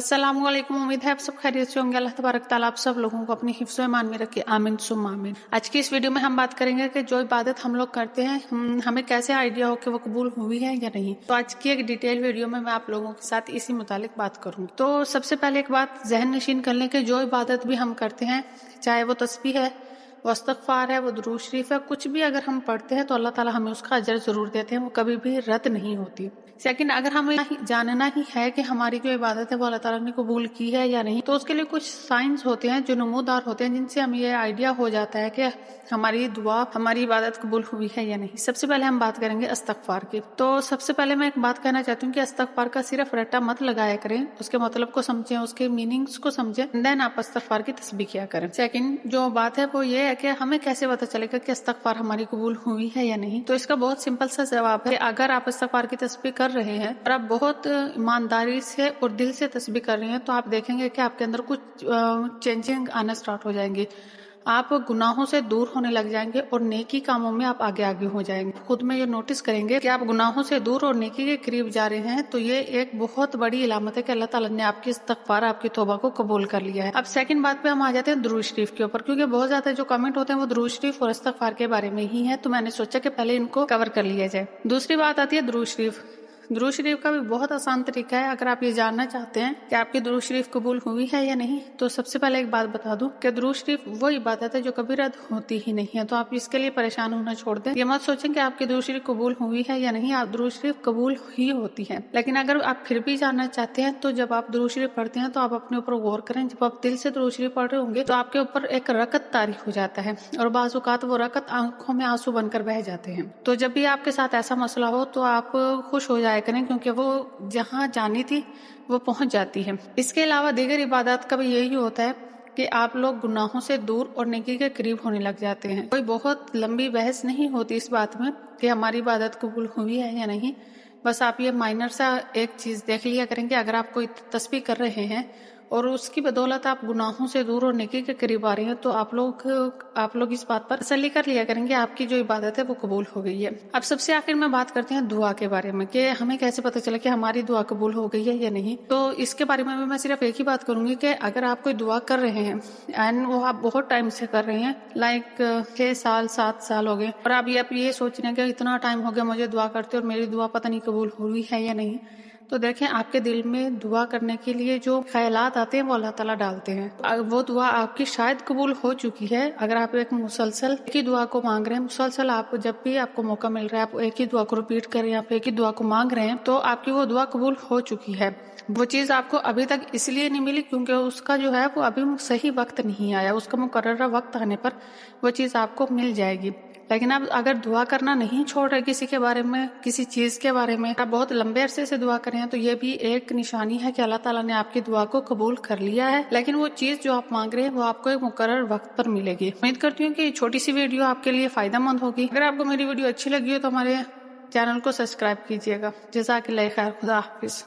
अस्सलामुअलैकुम। उम्मीद है आप सब खैरियत से होंगे। अल्लाह तबारक तआला आप सब लोगों को अपनी हिफ्ज़ व ईमान में रखे, आमीन सुम्मा आमीन। आज की इस वीडियो में हम बात करेंगे कि जो इबादत हम लोग करते हैं हमें कैसे आइडिया हो कि वो कबूल हुई है या नहीं। तो आज की एक डिटेल वीडियो में मैं आप लोगों के साथ इसी मुतालिक बात करूंगी। तो सबसे पहले एक बात जहन नशीन कर लें कि जो इबादत भी हम करते हैं, चाहे वो तस्बीह है, वो इस्तग़फ़ार है, वो दुरूद शरीफ है, कुछ भी अगर हम पढ़ते हैं तो अल्लाह ताला हमें उसका अजर जरूर देते हैं, वो कभी भी रद्द नहीं होती। सेकंड, अगर हमें जानना ही है कि हमारी जो इबादत है वो अल्लाह ताला ने कबूल की है या नहीं, तो उसके लिए कुछ साइंस होते हैं जो नमूदार होते हैं, जिनसे हमें ये आइडिया हो जाता है कि हमारी दुआ, हमारी इबादत कबूल हुई है या नहीं। सबसे पहले हम बात करेंगे इस्तग़फ़ार की। तो सबसे पहले मैं एक बात कहना चाहती हूँ कि इस्तग़फ़ार का सिर्फ रट्टा मत लगाया करें, उसके मतलब को समझें, उसके मीनिंग्स को समझें, देन आप इस्तग़फ़ार की तस्बीह किया करें। सेकंड जो बात है वो ये है कि हमें कैसे पता चलेगा कि इस्तग़फ़ार हमारी कबूल हुई है या नहीं। तो इसका बहुत सिंपल सा जवाब है, अगर आप इस्तग़फ़ार की तस्बीह कर रहे हैं और आप बहुत ईमानदारी से और दिल से तस्बीह कर रहे हैं, तो आप देखेंगे कि आपके अंदर कुछ चेंजिंग आना स्टार्ट हो जाएंगी। आप गुनाहों से दूर होने लग जाएंगे और नेकी कामों में आप आगे आगे हो जाएंगे। खुद में ये नोटिस करेंगे कि आप गुनाहों से दूर और नेकी के करीब जा रहे हैं, तो ये एक बहुत बड़ी इलामत है कि अल्लाह ताला ने आपकी इस्तग़फ़ार, आपकी तौबा को कबूल कर लिया है। अब सेकंड बात पे हम आ जाते हैं दुरूद शरीफ के ऊपर, क्योंकि बहुत ज्यादा जो कमेंट होते हैं वो दुरूद शरीफ और इस्तग़फ़ार के बारे में ही है, तो मैंने सोचा कि पहले इनको कवर कर लिया जाए। दूसरी बात आती है दुरूद शरीफ। दुरूद शरीफ का भी बहुत आसान तरीका है। अगर आप ये जानना चाहते हैं कि आपकी दुरूद शरीफ कबूल हुई है या नहीं, तो सबसे पहले एक बात बता दूं कि दुरूद शरीफ वो इबादत है जो कभी रद्द होती ही नहीं है। तो आप इसके लिए परेशान होना छोड़ दें। ये मत सोचें कि आपकी दुरूद शरीफ कबूल हुई है या नहीं, आप दुरूद शरीफ कबूल ही होती है। लेकिन अगर आप फिर भी जानना चाहते हैं, तो जब आप दुरूद शरीफ पढ़ते हैं तो आप अपने ऊपर गौर करें। जब आप दिल से दुरूद शरीफ पढ़ रहे होंगे तो आपके ऊपर एक रकत तारी हो जाता है, और बाज़ औक़ात वो रकत आंखों में आंसू बनकर बह जाते हैं। तो जब भी आपके साथ ऐसा मसला हो तो आप खुश हो जाया करें, क्योंकि वो जहां जानी थी वो पहुंच जाती है। इसके अलावा दीगर इबादत का भी यही होता है कि आप लोग गुनाहों से दूर और नेकी के करीब होने लग जाते हैं। कोई बहुत लंबी बहस नहीं होती इस बात में कि हमारी इबादत कबूल हुई है या नहीं। बस आप ये माइनर सा एक चीज देख लिया करेंगे, अगर आप कोई तस्बीह कर रहे हैं और उसकी बदौलत आप गुनाहों से दूर और नेकी के करीब आ रहे हैं, तो आप लोग इस बात पर तसल्ली कर लिया करेंगे, आपकी जो इबादत है वो कबूल हो गई है। अब सबसे आखिर में बात करते हैं दुआ के बारे में कि हमें कैसे पता चला कि हमारी दुआ कबूल हो गई है या नहीं। तो इसके बारे में मैं सिर्फ एक ही बात करूंगी कि अगर आप कोई दुआ कर रहे हैं एंड वो आप बहुत टाइम से कर रहे हैं, लाइक 6 साल 7 साल हो गए, और आप ये सोच रहे हैं कि इतना टाइम हो गया मुझे दुआ करते और मेरी दुआ पता नहीं कबूल हुई है या नहीं, तो देखें आपके दिल में दुआ करने के लिए जो ख्यालात आते हैं वो अल्लाह ताला डालते हैं। वो दुआ आपकी शायद कबूल हो चुकी है। अगर आप एक मुसलसल एक ही दुआ को मांग रहे हैं, मुसलसल आप जब भी आपको मौका मिल रहा है आप एक ही दुआ को रिपीट कर रहे हैं, आप एक ही दुआ को मांग रहे हैं, तो आपकी वो दुआ कबूल हो चुकी है। वो चीज आपको अभी तक इसलिए नहीं मिली क्योंकि उसका जो है वो अभी सही वक्त नहीं आया, उसका मुकर्रर वक्त आने पर वो चीज आपको मिल जाएगी। लेकिन आप अगर दुआ करना नहीं छोड़ रहे किसी के बारे में, किसी चीज के बारे में, आप बहुत लंबे अरसे से दुआ करें, तो ये भी एक निशानी है कि अल्लाह ताला ने आपकी दुआ को कबूल कर लिया है। लेकिन वो चीज जो आप मांग रहे हैं वो आपको एक मुकर्रर वक्त पर मिलेगी। उम्मीद करती हूँ कि छोटी सी वीडियो आपके लिए फायदेमंद होगी। अगर आपको मेरी वीडियो अच्छी लगी हो तो हमारे चैनल को सब्सक्राइब कीजिएगा। जज़ाकल्लाह खैर, खुदा हाफिज।